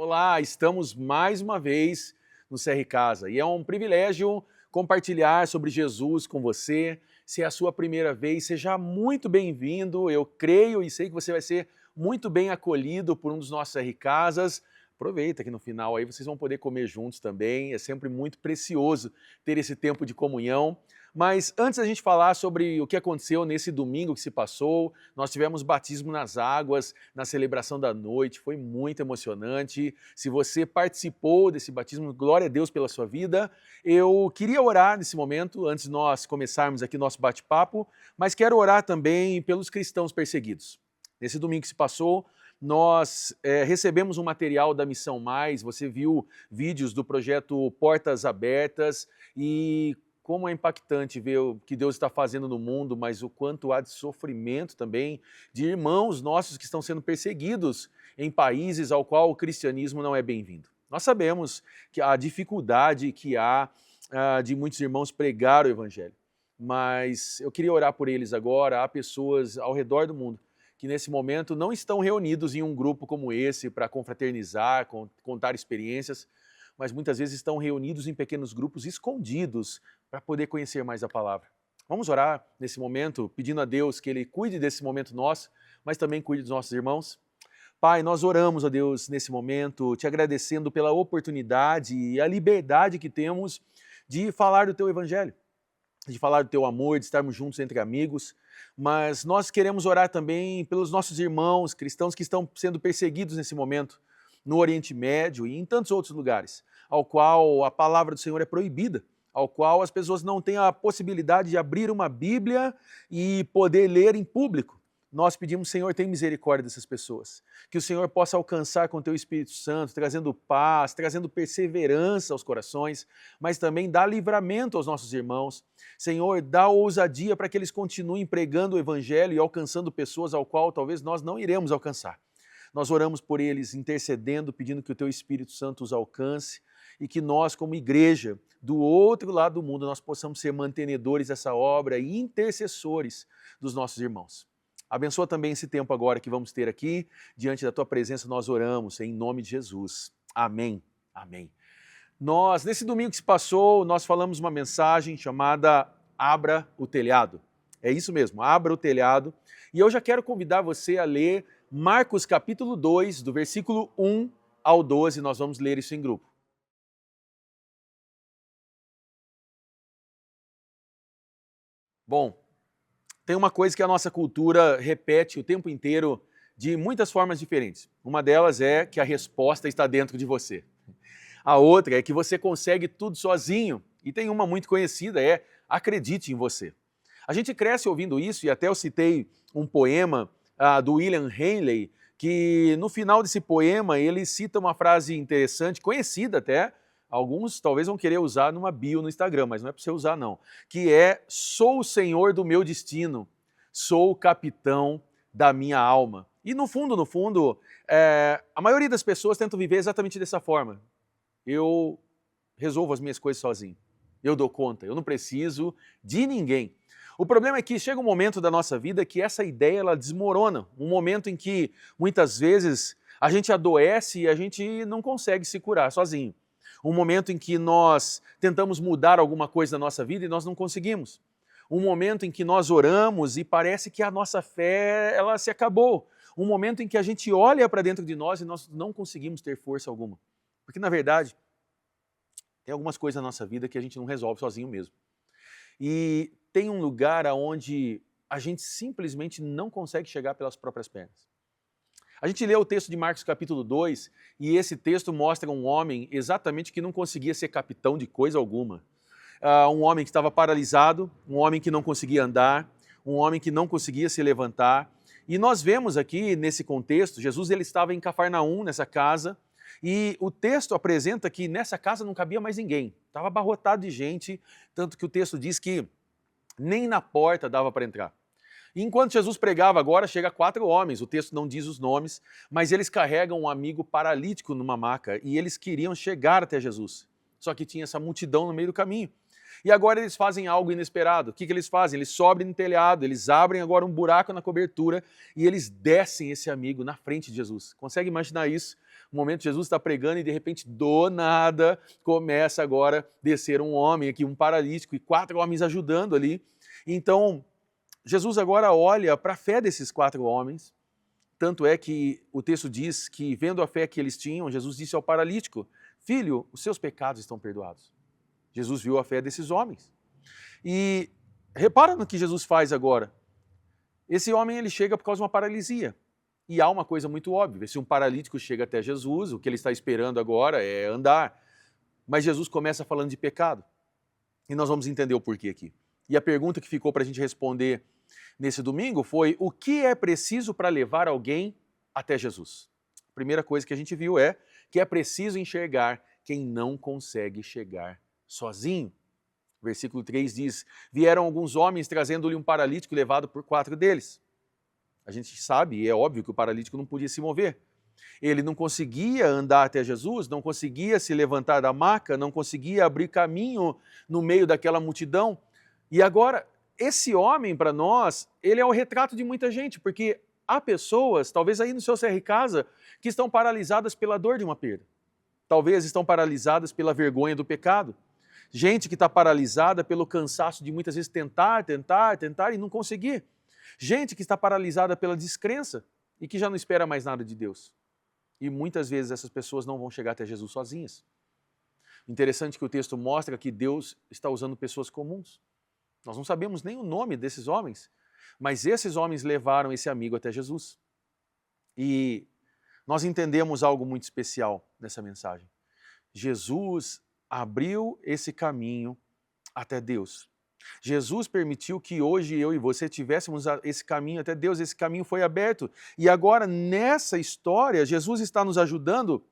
Olá, estamos mais uma vez no CR Casa e é um privilégio compartilhar sobre Jesus com você. Se é a sua primeira vez, seja muito bem-vindo. Eu creio e sei que você vai ser muito bem acolhido por um dos nossos CR Casas. Aproveita que no final aí vocês vão poder comer juntos também. É sempre muito precioso ter esse tempo de comunhão. Mas antes da gente falar sobre o que aconteceu nesse domingo que se passou, nós tivemos batismo nas águas, na celebração da noite, foi muito emocionante. Se você participou desse batismo, glória a Deus pela sua vida. Eu queria orar nesse momento, antes de nós começarmos aqui nosso bate-papo, mas quero orar também pelos cristãos perseguidos. Nesse domingo que se passou, nós recebemos um material da Missão Mais, você viu vídeos do projeto Portas Abertas e como é impactante ver o que Deus está fazendo no mundo, mas o quanto há de sofrimento também de irmãos nossos que estão sendo perseguidos em países ao qual o cristianismo não é bem-vindo. Nós sabemos que a dificuldade que há de muitos irmãos pregar o evangelho, mas eu queria orar por eles agora. Há pessoas ao redor do mundo que nesse momento não estão reunidos em um grupo como esse para confraternizar, contar experiências, mas muitas vezes estão reunidos em pequenos grupos escondidos para poder conhecer mais a palavra. Vamos orar nesse momento, pedindo a Deus que Ele cuide desse momento nosso, mas também cuide dos nossos irmãos. Pai, nós oramos, ó Deus, nesse momento, te agradecendo pela oportunidade e a liberdade que temos de falar do Teu Evangelho, de falar do Teu amor, de estarmos juntos entre amigos, mas nós queremos orar também pelos nossos irmãos cristãos que estão sendo perseguidos nesse momento, no Oriente Médio e em tantos outros lugares, ao qual a palavra do Senhor é proibida, ao qual as pessoas não têm a possibilidade de abrir uma Bíblia e poder ler em público. Nós pedimos, Senhor, tem misericórdia dessas pessoas, que o Senhor possa alcançar com o Teu Espírito Santo, trazendo paz, trazendo perseverança aos corações, mas também dá livramento aos nossos irmãos. Senhor, dá ousadia para que eles continuem pregando o Evangelho e alcançando pessoas ao qual talvez nós não iremos alcançar. Nós oramos por eles, intercedendo, pedindo que o Teu Espírito Santo os alcance e que nós, como igreja, do outro lado do mundo, nós possamos ser mantenedores dessa obra e intercessores dos nossos irmãos. Abençoa também esse tempo agora que vamos ter aqui. Diante da Tua presença, nós oramos em nome de Jesus. Amém. Amém. Nesse domingo que se passou, nós falamos uma mensagem chamada Abra o Telhado. É isso mesmo, abra o telhado. E eu já quero convidar você a ler Marcos capítulo 2, do versículo 1 ao 12, nós vamos ler isso em grupo. Bom, tem uma coisa que a nossa cultura repete o tempo inteiro de muitas formas diferentes. Uma delas é que a resposta está dentro de você. A outra é que você consegue tudo sozinho. E tem uma muito conhecida, é acredite em você. A gente cresce ouvindo isso, e até eu citei um poema do William Henley, que no final desse poema ele cita uma frase interessante, conhecida até, alguns talvez vão querer usar numa bio no Instagram, mas não é para você usar não, que é: sou o senhor do meu destino, sou o capitão da minha alma. E no fundo, a maioria das pessoas tentam viver exatamente dessa forma. Eu resolvo as minhas coisas sozinho, eu dou conta, eu não preciso de ninguém. O problema é que chega um momento da nossa vida que essa ideia ela desmorona, um momento em que muitas vezes a gente adoece e a gente não consegue se curar sozinho. Um momento em que nós tentamos mudar alguma coisa na nossa vida e nós não conseguimos. Um momento em que nós oramos e parece que a nossa fé ela se acabou. Um momento em que a gente olha para dentro de nós e nós não conseguimos ter força alguma. Porque na verdade, tem algumas coisas na nossa vida que a gente não resolve sozinho mesmo. E tem um lugar onde a gente simplesmente não consegue chegar pelas próprias pernas. A gente lê o texto de Marcos capítulo 2 e esse texto mostra um homem exatamente que não conseguia ser capitão de coisa alguma. Um homem que estava paralisado, um homem que não conseguia andar, um homem que não conseguia se levantar. E nós vemos aqui nesse contexto, Jesus ele estava em Cafarnaum, nessa casa, e o texto apresenta que nessa casa não cabia mais ninguém. Estava abarrotado de gente, tanto que o texto diz que nem na porta dava para entrar. E enquanto Jesus pregava agora, chega 4 homens, o texto não diz os nomes, mas eles carregam um amigo paralítico numa maca e eles queriam chegar até Jesus. Só que tinha essa multidão no meio do caminho. E agora eles fazem algo inesperado. O que eles fazem? Eles sobem no telhado, eles abrem agora um buraco na cobertura e eles descem esse amigo na frente de Jesus. Consegue imaginar isso? No momento Jesus está pregando e de repente, do nada, começa agora a descer um homem aqui, um paralítico, e 4 homens ajudando ali. Então, Jesus agora olha para a fé desses 4 homens. Tanto é que o texto diz que, vendo a fé que eles tinham, Jesus disse ao paralítico: filho, os seus pecados estão perdoados. Jesus viu a fé desses homens. E repara no que Jesus faz agora. Esse homem ele chega por causa de uma paralisia. E há uma coisa muito óbvia. Se um paralítico chega até Jesus, o que ele está esperando agora é andar. Mas Jesus começa falando de pecado. E nós vamos entender o porquê aqui. E a pergunta que ficou para a gente responder nesse domingo foi: o que é preciso para levar alguém até Jesus? A primeira coisa que a gente viu é que é preciso enxergar quem não consegue chegar sozinho. Versículo 3 diz: vieram alguns homens trazendo-lhe um paralítico levado por 4 deles. A gente sabe, e é óbvio que o paralítico não podia se mover. Ele não conseguia andar até Jesus, não conseguia se levantar da maca, não conseguia abrir caminho no meio daquela multidão. E agora, esse homem, para nós, ele é o retrato de muita gente, porque há pessoas, talvez aí no seu CR Casa, que estão paralisadas pela dor de uma perda. Talvez estão paralisadas pela vergonha do pecado. Gente que está paralisada pelo cansaço de muitas vezes tentar e não conseguir. Gente que está paralisada pela descrença e que já não espera mais nada de Deus. E muitas vezes essas pessoas não vão chegar até Jesus sozinhas. Interessante que o texto mostra que Deus está usando pessoas comuns. Nós não sabemos nem o nome desses homens, mas esses homens levaram esse amigo até Jesus. E nós entendemos algo muito especial nessa mensagem. Jesus abriu esse caminho até Deus. Jesus permitiu que hoje eu e você tivéssemos esse caminho até Deus, esse caminho foi aberto. E agora, nessa história, Jesus está nos ajudando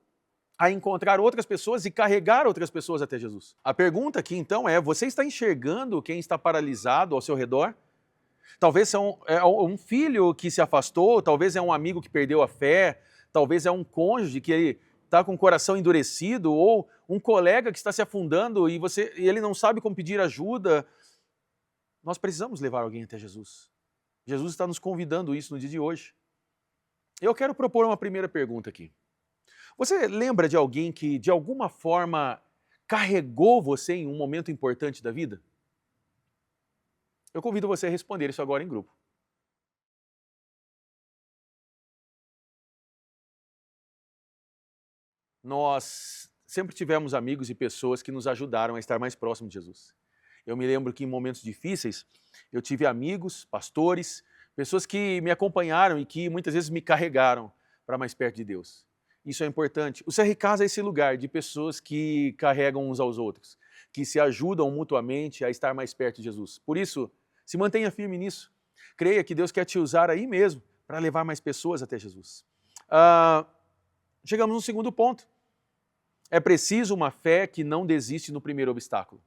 a encontrar outras pessoas e carregar outras pessoas até Jesus. A pergunta aqui, então, é: você está enxergando quem está paralisado ao seu redor? Talvez é um filho que se afastou, talvez é um amigo que perdeu a fé, talvez é um cônjuge que está com o coração endurecido, ou um colega que está se afundando e ele não sabe como pedir ajuda. Nós precisamos levar alguém até Jesus. Jesus está nos convidando isso no dia de hoje. Eu quero propor uma primeira pergunta aqui. Você lembra de alguém que, de alguma forma, carregou você em um momento importante da vida? Eu convido você a responder isso agora em grupo. Nós sempre tivemos amigos e pessoas que nos ajudaram a estar mais próximo de Jesus. Eu me lembro que em momentos difíceis, eu tive amigos, pastores, pessoas que me acompanharam e que muitas vezes me carregaram para mais perto de Deus. Isso é importante. O CR Casa é esse lugar de pessoas que carregam uns aos outros, que se ajudam mutuamente a estar mais perto de Jesus. Por isso, se mantenha firme nisso. Creia que Deus quer te usar aí mesmo para levar mais pessoas até Jesus. Chegamos no segundo ponto. É preciso uma fé que não desiste no primeiro obstáculo.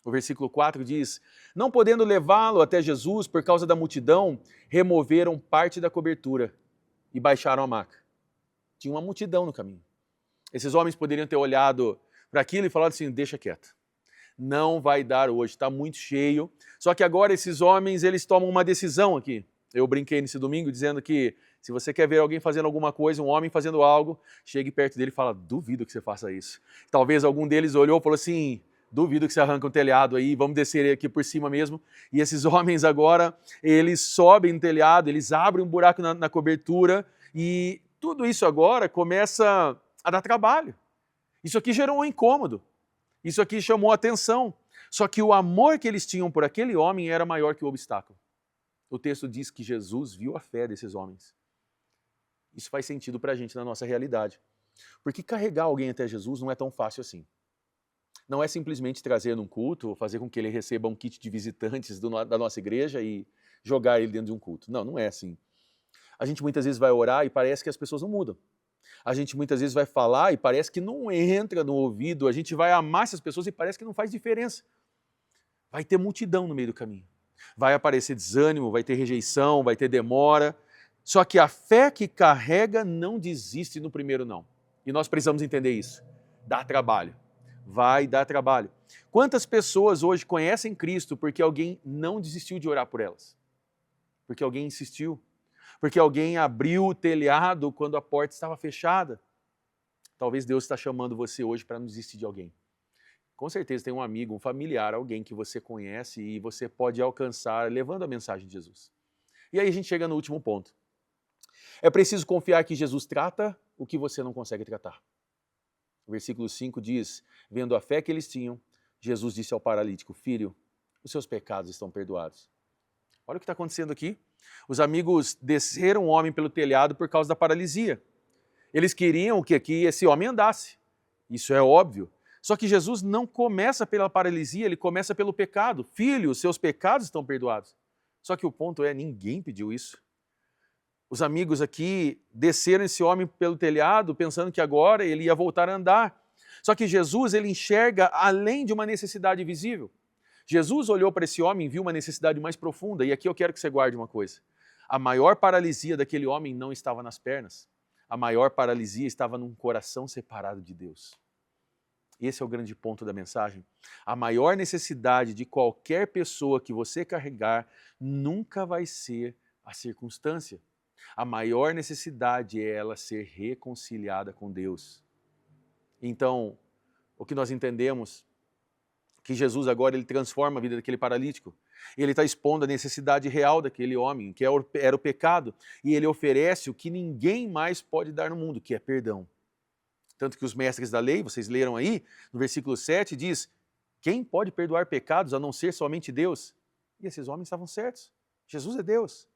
O versículo 4 diz: não podendo levá-lo até Jesus por causa da multidão, removeram parte da cobertura e baixaram a maca. Tinha uma multidão no caminho. Esses homens poderiam ter olhado para aquilo e falado assim: deixa quieto, não vai dar hoje, está muito cheio. Só que agora esses homens, eles tomam uma decisão aqui. Eu brinquei nesse domingo dizendo que se você quer ver alguém fazendo alguma coisa, um homem fazendo algo, chegue perto dele e fala: duvido que você faça isso. Talvez algum deles olhou e falou assim: duvido que você arranque um telhado aí, vamos descer aqui por cima mesmo. E esses homens agora, eles sobem no telhado, eles abrem um buraco na cobertura e tudo isso agora começa a dar trabalho. Isso aqui gerou um incômodo. Isso aqui chamou a atenção. Só que o amor que eles tinham por aquele homem era maior que o obstáculo. O texto diz que Jesus viu a fé desses homens. Isso faz sentido para a gente na nossa realidade. Porque carregar alguém até Jesus não é tão fácil assim. Não é simplesmente trazer num culto, ou fazer com que ele receba um kit de visitantes da nossa igreja e jogar ele dentro de um culto. Não, não é assim. A gente muitas vezes vai orar e parece que as pessoas não mudam. A gente muitas vezes vai falar e parece que não entra no ouvido. A gente vai amar essas pessoas e parece que não faz diferença. Vai ter multidão no meio do caminho. Vai aparecer desânimo, vai ter rejeição, vai ter demora. Só que a fé que carrega não desiste no primeiro não. E nós precisamos entender isso. Dá trabalho. vai dar trabalho. Quantas pessoas hoje conhecem Cristo porque alguém não desistiu de orar por elas? Porque alguém insistiu? Porque alguém abriu o telhado quando a porta estava fechada? Talvez Deus está chamando você hoje para não desistir de alguém. Com certeza tem um amigo, um familiar, alguém que você conhece e você pode alcançar levando a mensagem de Jesus. E aí a gente chega no último ponto. É preciso confiar que Jesus trata o que você não consegue tratar. O versículo 5 diz, vendo a fé que eles tinham, Jesus disse ao paralítico, filho, os seus pecados estão perdoados. Olha o que está acontecendo aqui. Os amigos desceram o homem pelo telhado por causa da paralisia. Eles queriam que esse homem andasse. Isso é óbvio. Só que Jesus não começa pela paralisia, ele começa pelo pecado. Filho, os seus pecados estão perdoados. Só que o ponto é, ninguém pediu isso. Os amigos aqui desceram esse homem pelo telhado pensando que agora ele ia voltar a andar. Só que Jesus, ele enxerga além de uma necessidade visível. Jesus olhou para esse homem e viu uma necessidade mais profunda. E aqui eu quero que você guarde uma coisa. A maior paralisia daquele homem não estava nas pernas. A maior paralisia estava num coração separado de Deus. Esse é o grande ponto da mensagem. A maior necessidade de qualquer pessoa que você carregar nunca vai ser a circunstância. A maior necessidade é ela ser reconciliada com Deus. Então, o que nós entendemos que Jesus agora ele transforma a vida daquele paralítico. Ele está expondo a necessidade real daquele homem, que era o pecado, e ele oferece o que ninguém mais pode dar no mundo, que é perdão. Tanto que os mestres da lei, vocês leram aí, no versículo 7, diz, quem pode perdoar pecados a não ser somente Deus? E esses homens estavam certos. Jesus é Deus.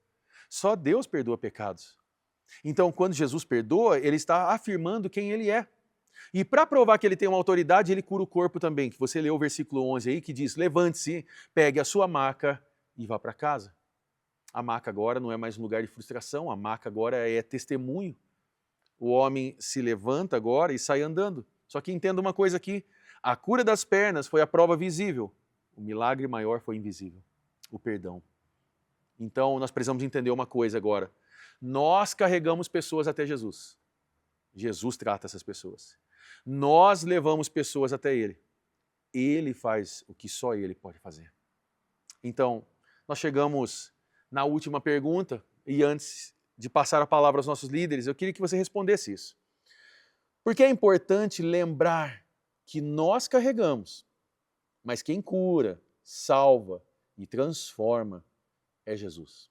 Só Deus perdoa pecados. Então, quando Jesus perdoa, ele está afirmando quem ele é. E para provar que ele tem uma autoridade, ele cura o corpo também, que você leu o versículo 11 aí, que diz, levante-se, pegue a sua maca e vá para casa. A maca agora não é mais um lugar de frustração, a maca agora é testemunho. O homem se levanta agora e sai andando. Só que entenda uma coisa aqui, a cura das pernas foi a prova visível, o milagre maior foi invisível, o perdão. Então nós precisamos entender uma coisa agora, nós carregamos pessoas até Jesus, Jesus trata essas pessoas. Nós levamos pessoas até Ele. Ele faz o que só Ele pode fazer. Então, nós chegamos na última pergunta e antes de passar a palavra aos nossos líderes, eu queria que você respondesse isso. Porque é importante lembrar que nós carregamos, mas quem cura, salva e transforma é Jesus.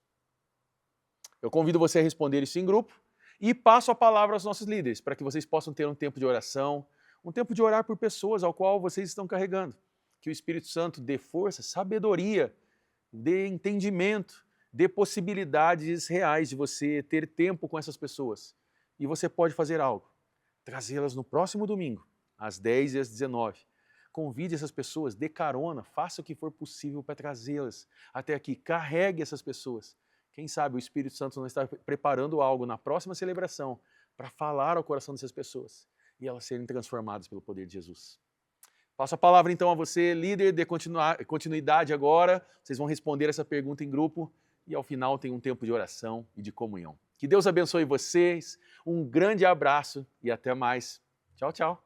Eu convido você a responder isso em grupo. E passo a palavra aos nossos líderes, para que vocês possam ter um tempo de oração, um tempo de orar por pessoas ao qual vocês estão carregando. Que o Espírito Santo dê força, sabedoria, dê entendimento, dê possibilidades reais de você ter tempo com essas pessoas. E você pode fazer algo, trazê-las no próximo domingo, às 10 e às 19. Convide essas pessoas, dê carona, faça o que for possível para trazê-las até aqui, carregue essas pessoas. Quem sabe o Espírito Santo não está preparando algo na próxima celebração para falar ao coração dessas pessoas e elas serem transformadas pelo poder de Jesus. Passo a palavra então a você, líder, dê continuidade agora. Vocês vão responder essa pergunta em grupo e ao final tem um tempo de oração e de comunhão. Que Deus abençoe vocês, um grande abraço e até mais. Tchau, tchau.